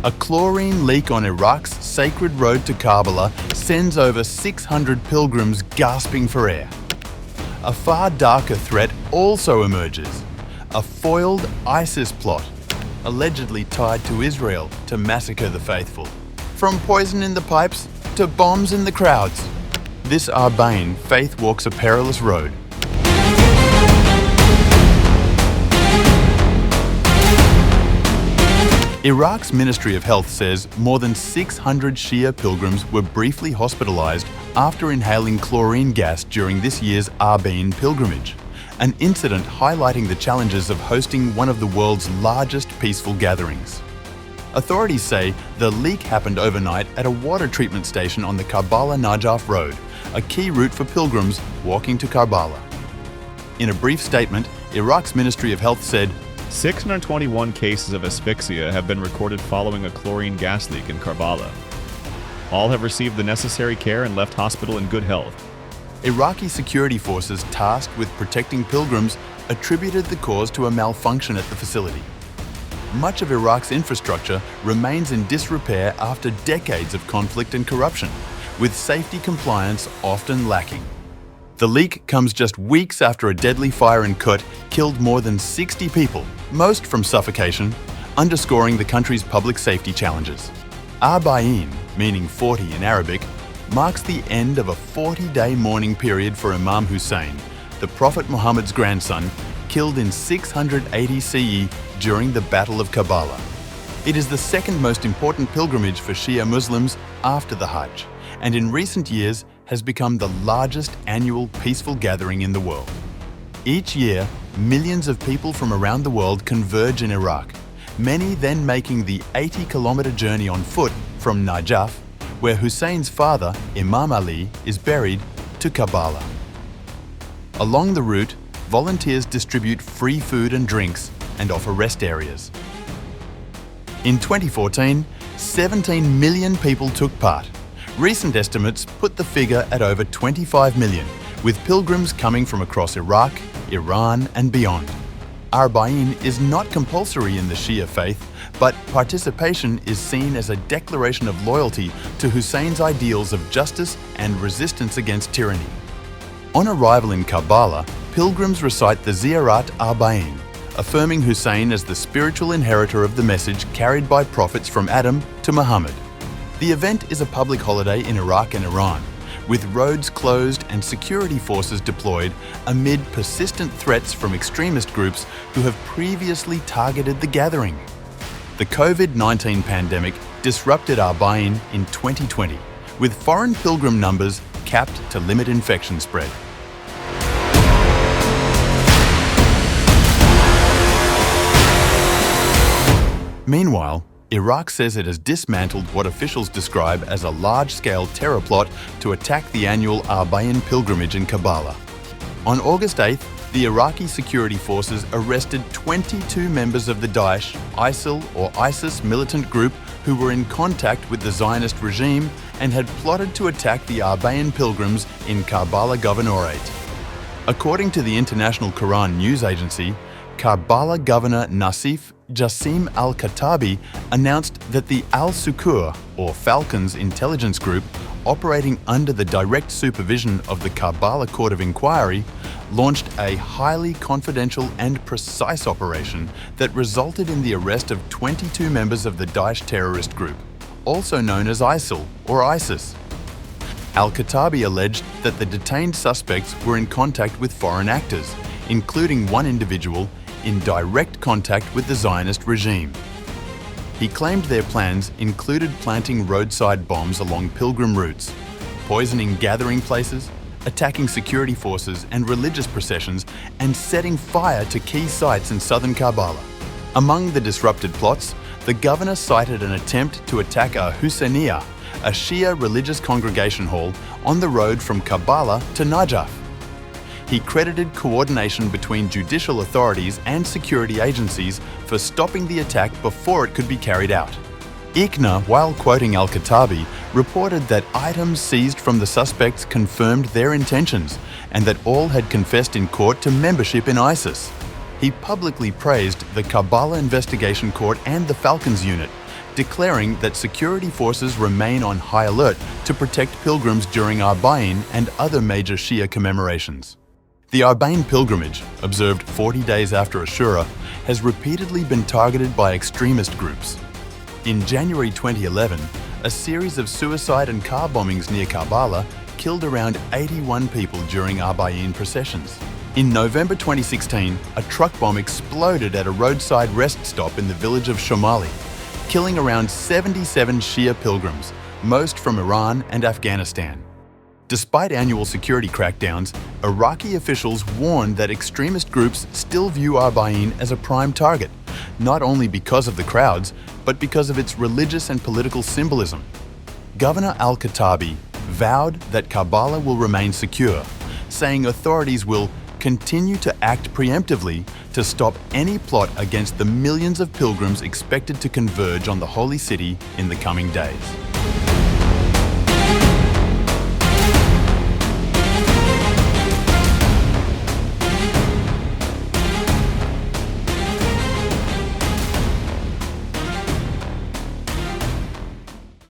A chlorine leak on Iraq's sacred road to Karbala sends over 600 pilgrims gasping for air. A far darker threat also emerges: a foiled ISIS plot, allegedly tied to Israel to massacre the faithful. From poison in the pipes to bombs in the crowds, this Arbaeen faith walks a perilous road. Iraq's Ministry of Health says more than 600 Shia pilgrims were briefly hospitalised after inhaling chlorine gas during this year's Arbaeen pilgrimage, an incident highlighting the challenges of hosting one of the world's largest peaceful gatherings. Authorities say the leak happened overnight at a water treatment station on the Karbala-Najaf road, a key route for pilgrims walking to Karbala. In a brief statement, Iraq's Ministry of Health said, 621 cases of asphyxia have been recorded following a chlorine gas leak in Karbala. All have received the necessary care and left hospital in good health. Iraqi security forces tasked with protecting pilgrims attributed the cause to a malfunction at the facility. Much of Iraq's infrastructure remains in disrepair after decades of conflict and corruption, with safety compliance often lacking. The leak comes just weeks after a deadly fire in Kut killed more than 60 people, most from suffocation, underscoring the country's public safety challenges. Arbaeen, meaning 40 in Arabic, marks the end of a 40-day mourning period for Imamhussain, the Prophet Muhammad's grandson, killed in 680 CE during the Battle of Karbala. It is the second most important pilgrimage for Shia Muslims after the Hajj, and in recent years has become the largest annual peaceful gathering in the world. Each year, millions of people from around the world converge in Iraq, many then making the 80-kilometer journey on foot from Najaf, where Hussein's father, Imam Ali, is buried, to Karbala. Along the route, volunteers distribute free food and drinks and offer rest areas. In 2014, 17 million people took part. Recent estimates put the figure at over 25 million, with pilgrims coming from across Iraq, Iran and beyond. Arbaeen is not compulsory in the Shia faith, but participation is seen as a declaration of loyalty to Hussein's ideals of justice and resistance against tyranny. On arrival in Karbala, pilgrims recite the Ziyarat Arbaeen, affirming Hussein as the spiritual inheritor of the message carried by prophets from Adam to Muhammad. The event is a public holiday in Iraq and Iran, with roads closed and security forces deployed amid persistent threats from extremist groups who have previously targeted the gathering. The COVID-19 pandemic disrupted Arbaeen in 2020, with foreign pilgrim numbers capped to limit infection spread. Meanwhile, Iraq says it has dismantled what officials describe as a large-scale terror plot to attack the annual Arbaeen pilgrimage in Karbala. On August 8th, the Iraqi security forces arrested 22 members of the Daesh, ISIL or ISIS militant group who were in contact with the Zionist regime and had plotted to attack the Arbaeen pilgrims in Karbala Governorate. According to the International Quran News Agency, Karbala Governor Nasif Jassim al-Khattabi announced that the al-Sukur, or Falcons intelligence group, operating under the direct supervision of the Karbala Court of Inquiry, launched a highly confidential and precise operation that resulted in the arrest of 22 members of the Daesh terrorist group, also known as ISIL or ISIS. Al-Khattabi alleged that the detained suspects were in contact with foreign actors, including one individual in direct contact with the Zionist regime. He claimed their plans included planting roadside bombs along pilgrim routes, poisoning gathering places, attacking security forces and religious processions, and setting fire to key sites in southern Karbala. Among the disrupted plots, the governor cited an attempt to attack a Husseiniya, a Shia religious congregation hall on the road from Karbala to Najaf. He credited coordination between judicial authorities and security agencies for stopping the attack before it could be carried out. ICNA, while quoting al-Khattabi, reported that items seized from the suspects confirmed their intentions and that all had confessed in court to membership in ISIS. he publicly praised the Karbala Investigation Court and the Falcons unit, declaring that security forces remain on high alert to protect pilgrims during Arbaeen and other major Shia commemorations. The Arbaeen pilgrimage, observed 40 days after Ashura, has repeatedly been targeted by extremist groups. In January 2011, a series of suicide and car bombings near Karbala killed around 81 people during Arbaeen processions. In November 2016, a truck bomb exploded at a roadside rest stop in the village of Shomali, killing around 77 Shia pilgrims, most from Iran and Afghanistan. Despite annual security crackdowns, Iraqi officials warned that extremist groups still view Arbaeen as a prime target, not only because of the crowds, but because of its religious and political symbolism. Governor al-Khattabi vowed that Karbala will remain secure, saying authorities will continue to act preemptively to stop any plot against the millions of pilgrims expected to converge on the holy city in the coming days.